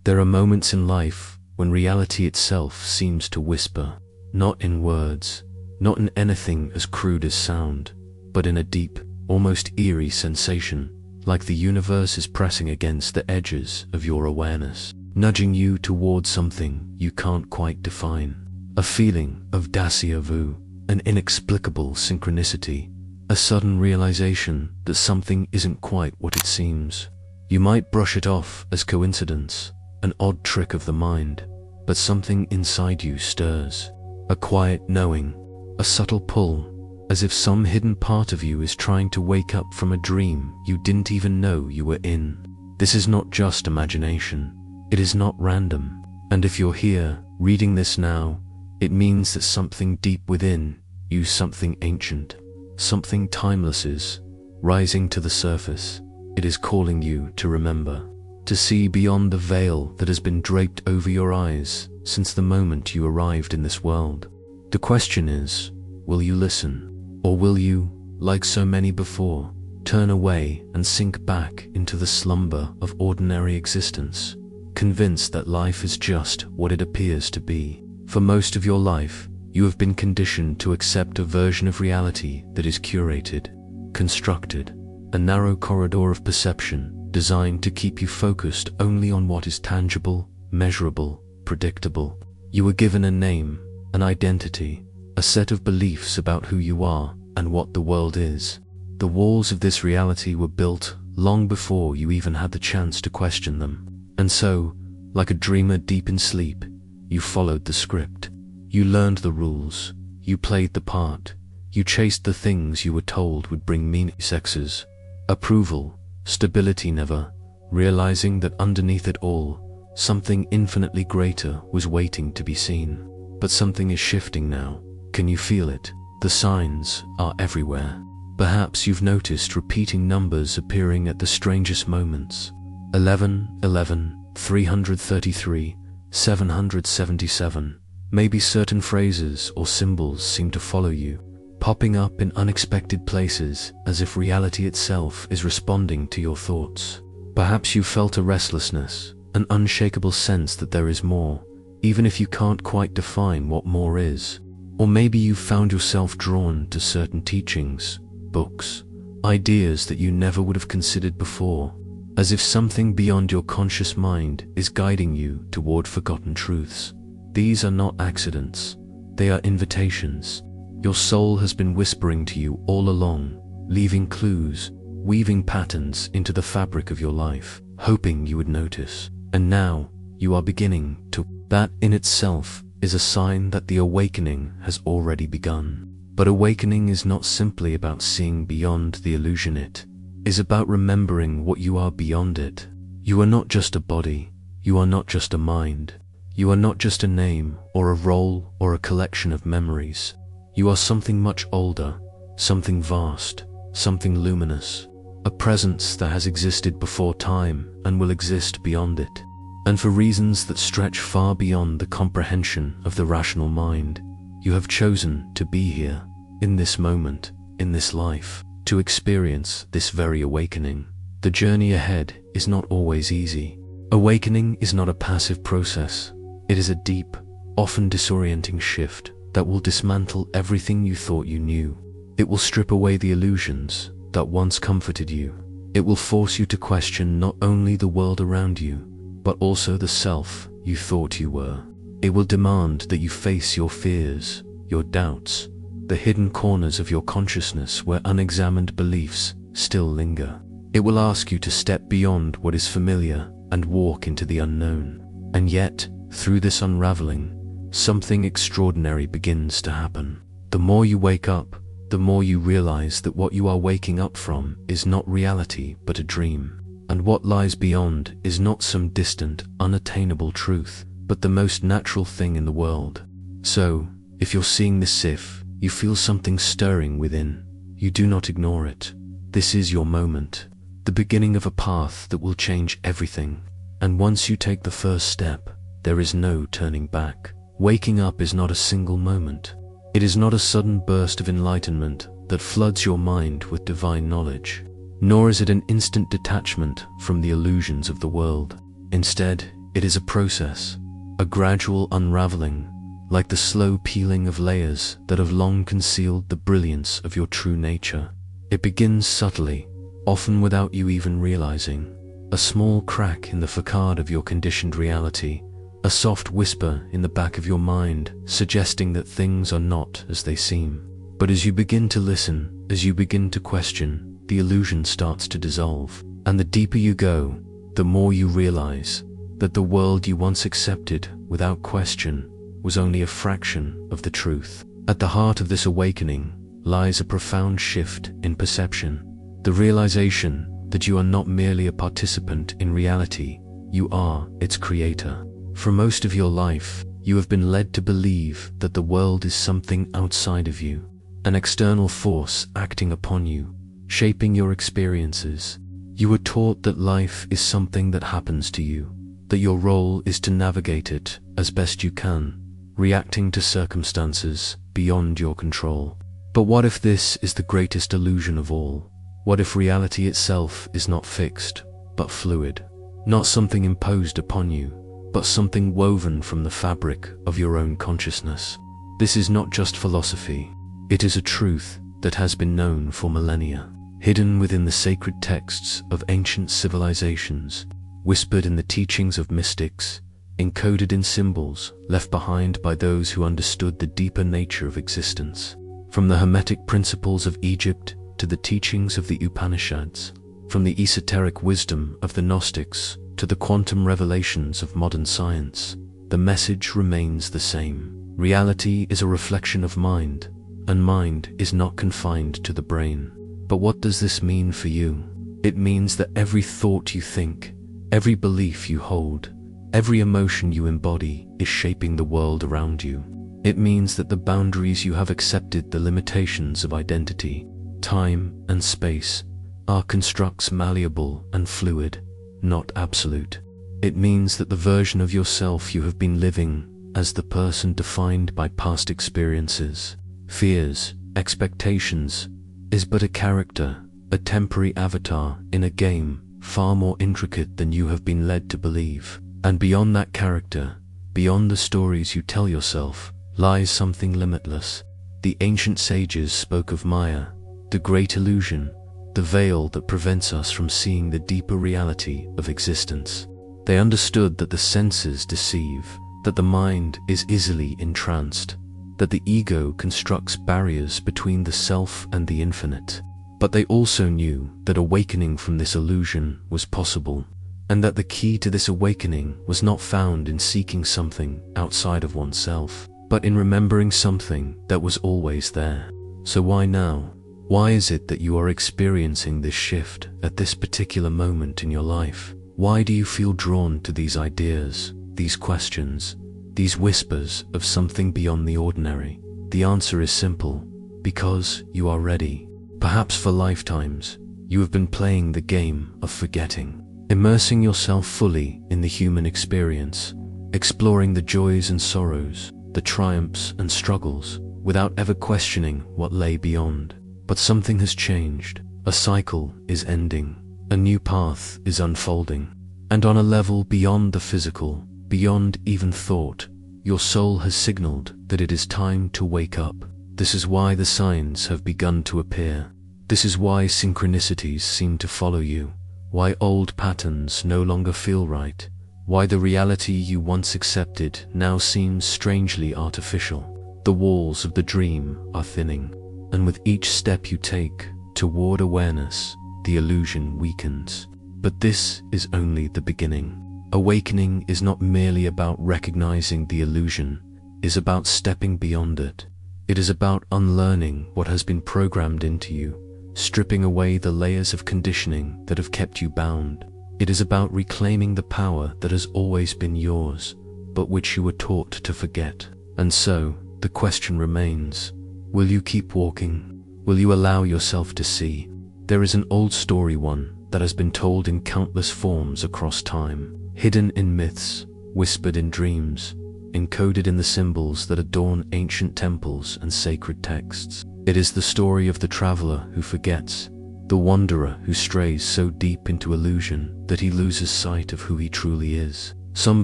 There are moments in life when reality itself seems to whisper, not in words, not in anything as crude as sound, but in a deep, almost eerie sensation, like the universe is pressing against the edges of your awareness, nudging you towards something you can't quite define. A feeling of déjà vu, an inexplicable synchronicity, a sudden realization that something isn't quite what it seems. You might brush it off as coincidence, an odd trick of the mind, but something inside you stirs. A quiet knowing, a subtle pull, as if some hidden part of you is trying to wake up from a dream you didn't even know you were in. This is not just imagination, it is not random, and if you're here, reading this now, it means that something deep within you, something ancient, something timeless is rising to the surface. It is calling you to remember, to see beyond the veil that has been draped over your eyes since the moment you arrived in this world. The question is, will you listen, or will you, like so many before, turn away and sink back into the slumber of ordinary existence, convinced that life is just what it appears to be? For most of your life, you have been conditioned to accept a version of reality that is curated, constructed, a narrow corridor of perception designed to keep you focused only on what is tangible, measurable, predictable. You were given a name, an identity, a set of beliefs about who you are and what the world is. The walls of this reality were built long before you even had the chance to question them. And so, like a dreamer deep in sleep, you followed the script. You learned the rules, you played the part, you chased the things you were told would bring meaning, success, approval, stability, never realizing that underneath it all, something infinitely greater was waiting to be seen. But something is shifting now. Can you feel it? The signs are everywhere. Perhaps you've noticed repeating numbers appearing at the strangest moments. 11, 11, 333, 777. Maybe certain phrases or symbols seem to follow you, popping up in unexpected places as if reality itself is responding to your thoughts. Perhaps you felt a restlessness, an unshakable sense that there is more, even if you can't quite define what more is. Or maybe you found yourself drawn to certain teachings, books, ideas that you never would have considered before, as if something beyond your conscious mind is guiding you toward forgotten truths. These are not accidents, they are invitations. Your soul has been whispering to you all along, leaving clues, weaving patterns into the fabric of your life, hoping you would notice. And now, you are beginning to. That in itself is a sign that the awakening has already begun. But awakening is not simply about seeing beyond the illusion, it is about remembering what you are beyond it. You are not just a body, you are not just a mind, you are not just a name or a role or a collection of memories. You are something much older, something vast, something luminous, a presence that has existed before time and will exist beyond it. And for reasons that stretch far beyond the comprehension of the rational mind, you have chosen to be here, in this moment, in this life, to experience this very awakening. The journey ahead is not always easy. Awakening is not a passive process. It is a deep, often disorienting shift that will dismantle everything you thought you knew. It will strip away the illusions that once comforted you. It will force you to question not only the world around you, but also the self you thought you were. It will demand that you face your fears, your doubts, the hidden corners of your consciousness where unexamined beliefs still linger. It will ask you to step beyond what is familiar and walk into the unknown. And yet, through this unraveling, something extraordinary begins to happen. The more you wake up, the more you realize that what you are waking up from is not reality but a dream. And what lies beyond is not some distant, unattainable truth, but the most natural thing in the world. So, if you're seeing this, if you feel something stirring within, you do not ignore it. This is your moment, the beginning of a path that will change everything. And once you take the first step, there is no turning back. Waking up is not a single moment. It is not a sudden burst of enlightenment that floods your mind with divine knowledge. Nor is it an instant detachment from the illusions of the world. Instead, It is a process, a gradual unraveling, like the slow peeling of layers that have long concealed the brilliance of your true nature. It begins subtly, often without you even realizing. A small crack in the facade of your conditioned reality, a soft whisper in the back of your mind suggesting that things are not as they seem. But as you begin to listen, as you begin to question, the illusion starts to dissolve. And the deeper you go, the more you realize that the world you once accepted without question was only a fraction of the truth. At the heart of this awakening lies a profound shift in perception. The realization that you are not merely a participant in reality, you are its creator. For most of your life, you have been led to believe that the world is something outside of you, an external force acting upon you, shaping your experiences. You were taught that life is something that happens to you, that your role is to navigate it as best you can, reacting to circumstances beyond your control. But what if this is the greatest illusion of all? What if reality itself is not fixed, but fluid? Not something imposed upon you, but something woven from the fabric of your own consciousness. This is not just philosophy. It is a truth that has been known for millennia, hidden within the sacred texts of ancient civilizations, whispered in the teachings of mystics, encoded in symbols left behind by those who understood the deeper nature of existence. From the Hermetic principles of Egypt to the teachings of the Upanishads, from the esoteric wisdom of the Gnostics to the quantum revelations of modern science, the message remains the same. Reality is a reflection of mind, and mind is not confined to the brain. But what does this mean for you? It means that every thought you think, every belief you hold, every emotion you embody is shaping the world around you. It means that the boundaries you have accepted, the limitations of identity, time and space, are constructs malleable and fluid, not absolute. It means that the version of yourself you have been living as the person defined by past experiences, fears, expectations, is but a character, a temporary avatar in a game far more intricate than you have been led to believe. And beyond that character, beyond the stories you tell yourself, lies something limitless. The ancient sages spoke of Maya, the great illusion, the veil that prevents us from seeing the deeper reality of existence. They understood that the senses deceive, that the mind is easily entranced, that the ego constructs barriers between the self and the infinite. But they also knew that awakening from this illusion was possible, and that the key to this awakening was not found in seeking something outside of oneself, but in remembering something that was always there. So why now? Why is it that you are experiencing this shift at this particular moment in your life? Why do you feel drawn to these ideas, these questions, these whispers of something beyond the ordinary? The answer is simple: because you are ready. Perhaps for lifetimes, you have been playing the game of forgetting, immersing yourself fully in the human experience, exploring the joys and sorrows, the triumphs and struggles, without ever questioning what lay beyond. But something has changed. A cycle is ending. A new path is unfolding. And on a level beyond the physical, beyond even thought, your soul has signaled that it is time to wake up. This is why the signs have begun to appear. This is why synchronicities seem to follow you, why old patterns no longer feel right, why the reality you once accepted now seems strangely artificial. The walls of the dream are thinning, and with each step you take toward awareness, the illusion weakens. But this is only the beginning. Awakening is not merely about recognizing the illusion, it is about stepping beyond it. It is about unlearning what has been programmed into you, stripping away the layers of conditioning that have kept you bound. It is about reclaiming the power that has always been yours, but which you were taught to forget. And so, the question remains, will you keep walking? Will you allow yourself to see? There is an old story, one that has been told in countless forms across time, hidden in myths, whispered in dreams, encoded in the symbols that adorn ancient temples and sacred texts. It is the story of the traveler who forgets, the wanderer who strays so deep into illusion that he loses sight of who he truly is. Some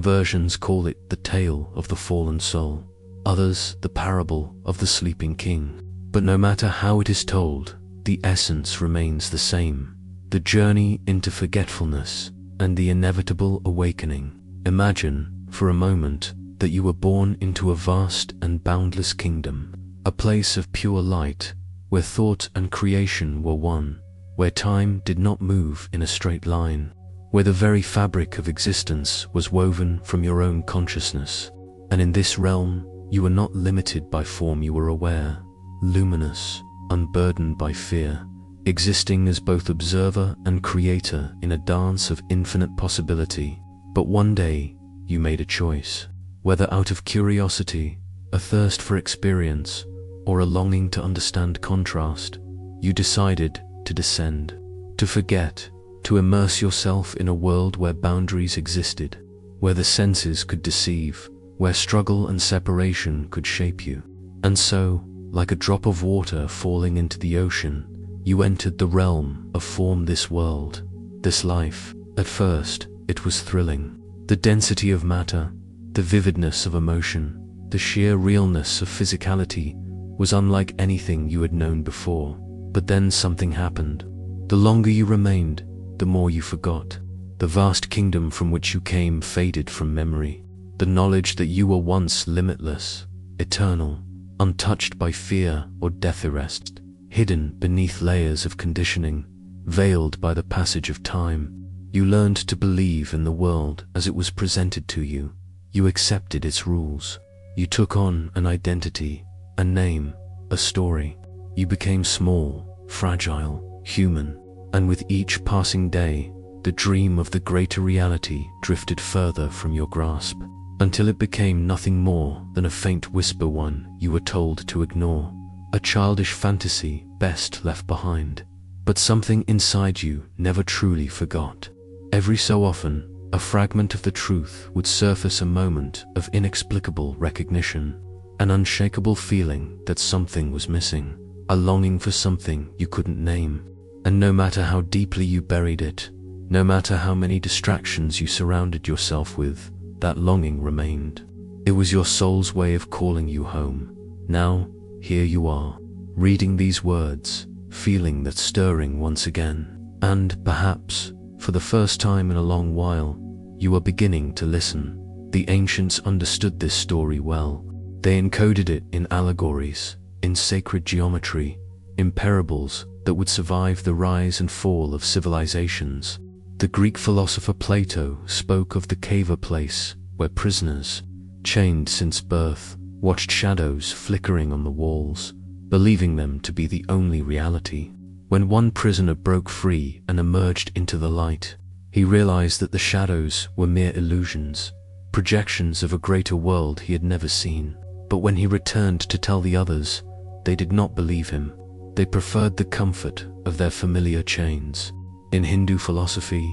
versions call it the tale of the fallen soul, others the parable of the sleeping king. But no matter how it is told, the essence remains the same: the journey into forgetfulness and the inevitable awakening. Imagine, for a moment, that you were born into a vast and boundless kingdom, a place of pure light, where thought and creation were one, where time did not move in a straight line, where the very fabric of existence was woven from your own consciousness. And in this realm, you were not limited by form. You were aware, luminous, unburdened by fear, existing as both observer and creator in a dance of infinite possibility. But one day, you made a choice. Whether out of curiosity, a thirst for experience, or a longing to understand contrast, you decided to descend, to forget, to immerse yourself in a world where boundaries existed, where the senses could deceive, where struggle and separation could shape you. And so, like a drop of water falling into the ocean, you entered the realm of form, this world, this life. At first, it was thrilling. The density of matter, the vividness of emotion, the sheer realness of physicality was unlike anything you had known before. But then something happened. The longer you remained, the more you forgot. The vast kingdom from which you came faded from memory. The knowledge that you were once limitless, eternal, untouched by fear or death arrest, hidden beneath layers of conditioning, veiled by the passage of time. You learned to believe in the world as it was presented to you. You accepted its rules. You took on an identity, a name, a story. You became small, fragile, human, and with each passing day, the dream of the greater reality drifted further from your grasp, until it became nothing more than a faint whisper, one you were told to ignore, a childish fantasy best left behind. But something inside you never truly forgot. Every so often, a fragment of the truth would surface, a moment of inexplicable recognition, an unshakable feeling that something was missing, a longing for something you couldn't name. And no matter how deeply you buried it, no matter how many distractions you surrounded yourself with, that longing remained. It was your soul's way of calling you home. Now, here you are, reading these words, feeling that stirring once again. And perhaps, for the first time in a long while, you are beginning to listen. The ancients understood this story well. They encoded it in allegories, in sacred geometry, in parables that would survive the rise and fall of civilizations. The Greek philosopher Plato spoke of the cave, place where prisoners, chained since birth, watched shadows flickering on the walls, believing them to be the only reality. When one prisoner broke free and emerged into the light, he realized that the shadows were mere illusions, projections of a greater world he had never seen. But when he returned to tell the others, they did not believe him. They preferred the comfort of their familiar chains. In Hindu philosophy,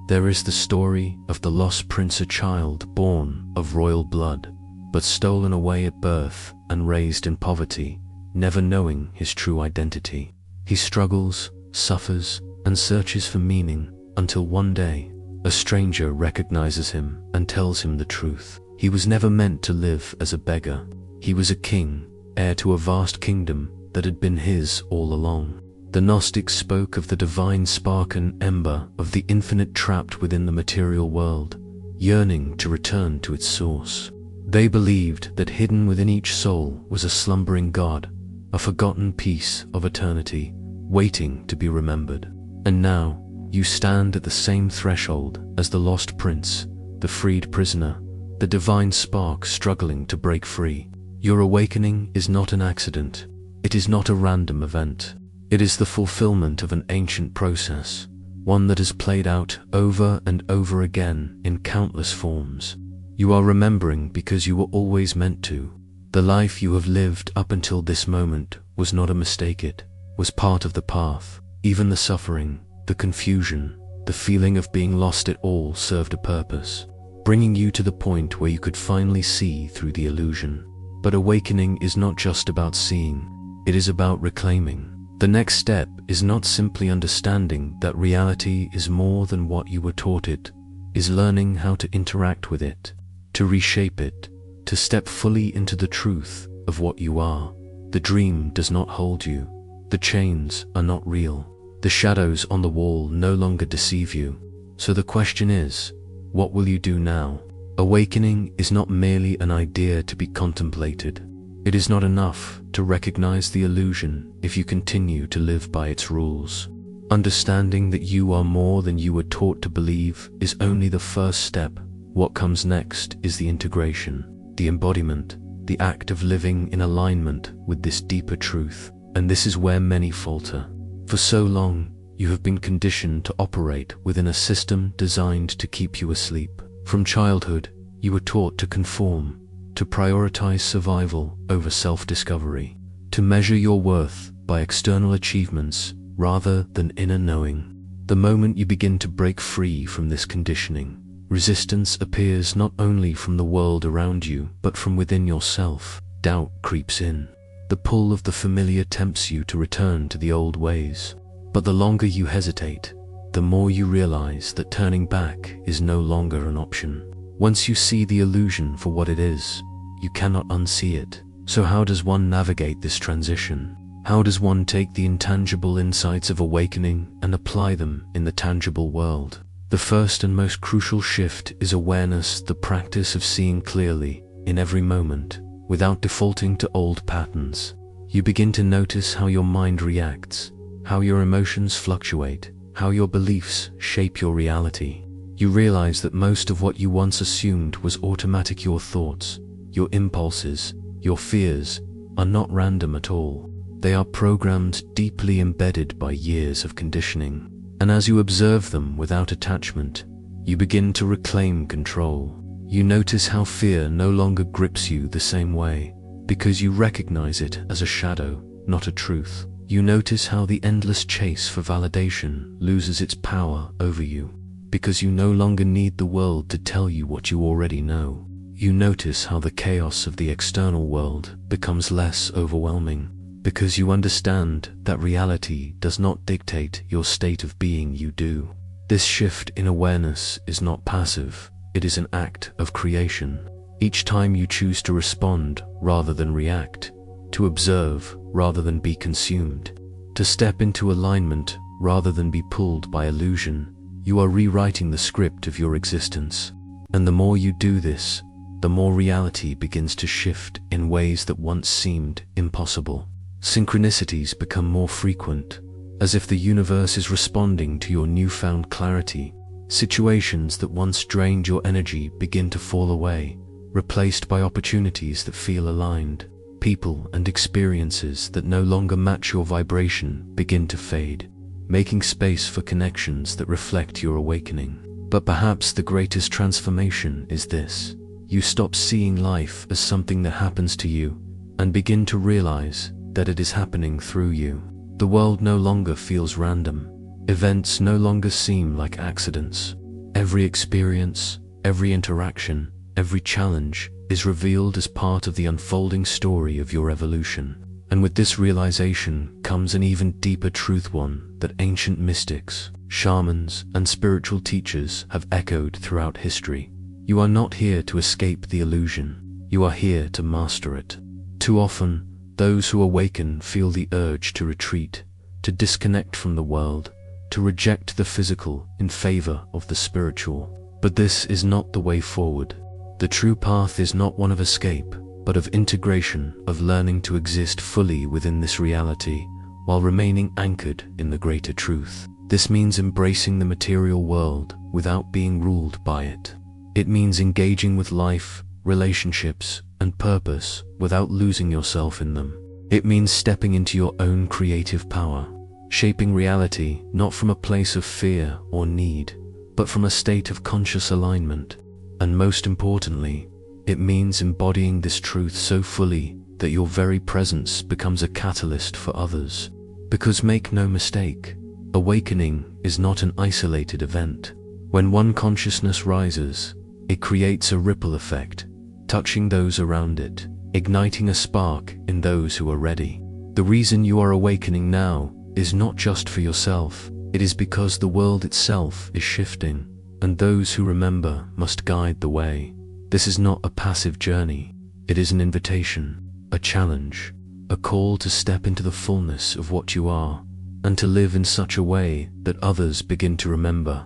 there is the story of the lost prince, a child born of royal blood, but stolen away at birth and raised in poverty, never knowing his true identity. He struggles, suffers, and searches for meaning until one day, a stranger recognizes him and tells him the truth. He was never meant to live as a beggar. He was a king, heir to a vast kingdom that had been his all along. The Gnostics spoke of the divine spark, an ember of the infinite trapped within the material world, yearning to return to its source. They believed that hidden within each soul was a slumbering God, a forgotten piece of eternity, waiting to be remembered. And now, you stand at the same threshold as the lost prince, the freed prisoner, the divine spark struggling to break free. Your awakening is not an accident. It is not a random event. It is the fulfillment of an ancient process, one that has played out over and over again in countless forms. You are remembering because you were always meant to. The life you have lived up until this moment was not a mistake. It was part of the path. Even the suffering, the confusion, the feeling of being lost, it all served a purpose, bringing you to the point where you could finally see through the illusion. But awakening is not just about seeing, it is about reclaiming. The next step is not simply understanding that reality is more than what you were taught. It is learning how to interact with it, to reshape it, to step fully into the truth of what you are. The dream does not hold you. The chains are not real. The shadows on the wall no longer deceive you. So the question is, what will you do now? Awakening is not merely an idea to be contemplated. It is not enough to recognize the illusion if you continue to live by its rules. Understanding that you are more than you were taught to believe is only the first step. What comes next is the integration, the embodiment, the act of living in alignment with this deeper truth. And this is where many falter. For so long, you have been conditioned to operate within a system designed to keep you asleep. From childhood, you were taught to conform, to prioritize survival over self-discovery, to measure your worth by external achievements rather than inner knowing. The moment you begin to break free from this conditioning, resistance appears not only from the world around you, but from within yourself. Doubt creeps in. The pull of the familiar tempts you to return to the old ways. But the longer you hesitate, the more you realize that turning back is no longer an option. Once you see the illusion for what it is, you cannot unsee it. So how does one navigate this transition? How does one take the intangible insights of awakening and apply them in the tangible world? The first and most crucial shift is awareness, the practice of seeing clearly in every moment, without defaulting to old patterns. You begin to notice how your mind reacts, how your emotions fluctuate, how your beliefs shape your reality. You realize that most of what you once assumed was automatic. Your thoughts, your impulses, your fears are not random at all. They are programmed, deeply embedded by years of conditioning. And as you observe them without attachment, you begin to reclaim control. You notice how fear no longer grips you the same way, because you recognize it as a shadow, not a truth. You notice how the endless chase for validation loses its power over you, because you no longer need the world to tell you what you already know. You notice how the chaos of the external world becomes less overwhelming, because you understand that reality does not dictate your state of being, you do. This shift in awareness is not passive, it is an act of creation. Each time you choose to respond rather than react, to observe rather than be consumed, to step into alignment rather than be pulled by illusion, you are rewriting the script of your existence. And the more you do this, the more reality begins to shift in ways that once seemed impossible. Synchronicities become more frequent, as if the universe is responding to your newfound clarity. Situations that once drained your energy begin to fall away, replaced by opportunities that feel aligned. People and experiences that no longer match your vibration begin to fade, making space for connections that reflect your awakening. But perhaps the greatest transformation is this: you stop seeing life as something that happens to you, and begin to realize that it is happening through you. The world no longer feels random. Events no longer seem like accidents. Every experience, every interaction, every challenge is revealed as part of the unfolding story of your evolution. And with this realization comes an even deeper truth, one that ancient mystics, shamans, and spiritual teachers have echoed throughout history. You are not here to escape the illusion. You are here to master it. Too often, those who awaken feel the urge to retreat, to disconnect from the world, to reject the physical in favor of the spiritual. But this is not the way forward. The true path is not one of escape, but of integration, of learning to exist fully within this reality, while remaining anchored in the greater truth. This means embracing the material world without being ruled by it. It means engaging with life, relationships, and purpose without losing yourself in them. It means stepping into your own creative power, shaping reality not from a place of fear or need, but from a state of conscious alignment. And most importantly, it means embodying this truth so fully that your very presence becomes a catalyst for others. Because make no mistake, awakening is not an isolated event. When one consciousness rises, it creates a ripple effect, touching those around it, igniting a spark in those who are ready. The reason you are awakening now is not just for yourself, it is because the world itself is shifting. and those who remember must guide the way. This is not a passive journey. It is an invitation, a challenge, a call to step into the fullness of what you are, and to live in such a way that others begin to remember.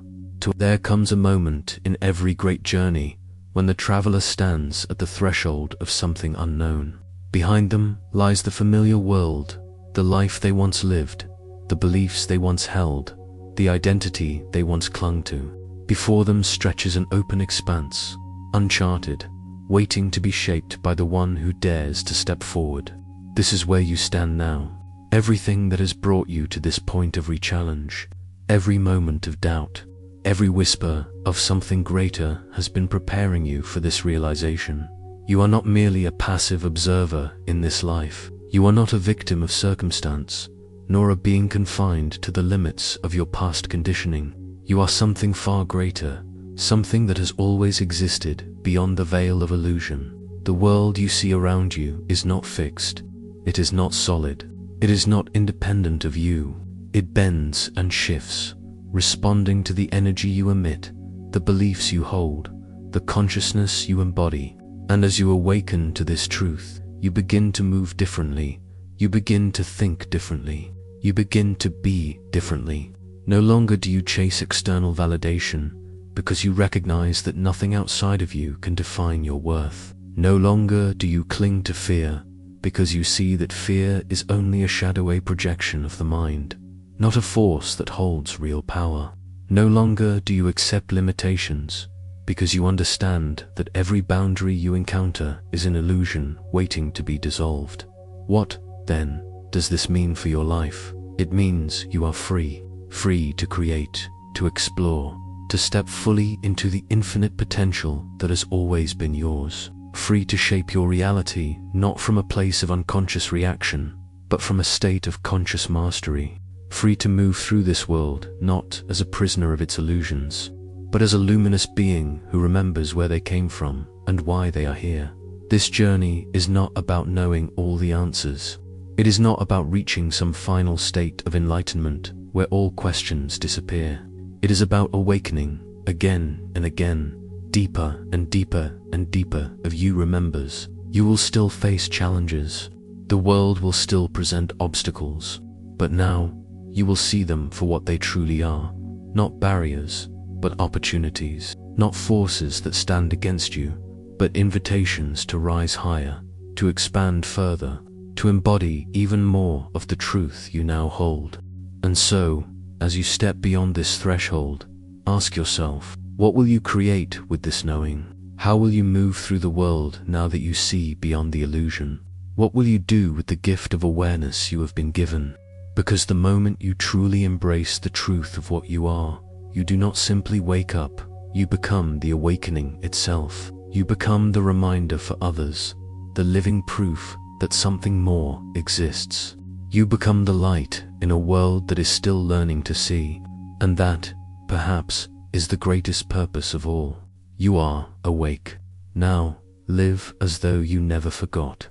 There comes a moment in every great journey when the traveler stands at the threshold of something unknown. Behind them lies the familiar world, the life they once lived, the beliefs they once held, the identity they once clung to. Before them stretches an open expanse, uncharted, waiting to be shaped by the one who dares to step forward. This is where you stand now. Everything that has brought you to this point of re-challenge, every moment of doubt, every whisper of something greater has been preparing you for this realization. You are not merely a passive observer in this life. You are not a victim of circumstance, nor a being confined to the limits of your past conditioning. You are something far greater, something that has always existed beyond the veil of illusion. The world you see around you is not fixed. It is not solid. It is not independent of you. It bends and shifts, responding to the energy you emit, the beliefs you hold, the consciousness you embody. And as you awaken to this truth, you begin to move differently. You begin to think differently. You begin to be differently. No longer do you chase external validation, because you recognize that nothing outside of you can define your worth. No longer do you cling to fear, because you see that fear is only a shadowy projection of the mind, not a force that holds real power. No longer do you accept limitations, because you understand that every boundary you encounter is an illusion waiting to be dissolved. What, then, does this mean for your life? It means you are free. Free to create, to explore, to step fully into the infinite potential that has always been yours. Free to shape your reality not from a place of unconscious reaction, but from a state of conscious mastery. Free to move through this world not as a prisoner of its illusions, but as a luminous being who remembers where they came from and why they are here. This journey is not about knowing all the answers. It is not about reaching some final state of enlightenment where all questions disappear. It is about awakening again and again, deeper and deeper and deeper of you remembers. You will still face challenges. The world will still present obstacles, but now you will see them for what they truly are, not barriers, but opportunities, not forces that stand against you, but invitations to rise higher, to expand further, to embody even more of the truth you now hold. And so, as you step beyond this threshold, ask yourself, what will you create with this knowing? How will you move through the world now that you see beyond the illusion? What will you do with the gift of awareness you have been given? Because the moment you truly embrace the truth of what you are, you do not simply wake up, you become the awakening itself. You become the reminder for others, the living proof that something more exists. You become the light in a world that is still learning to see, and that, perhaps, is the greatest purpose of all. You are awake. Now, live as though you never forgot.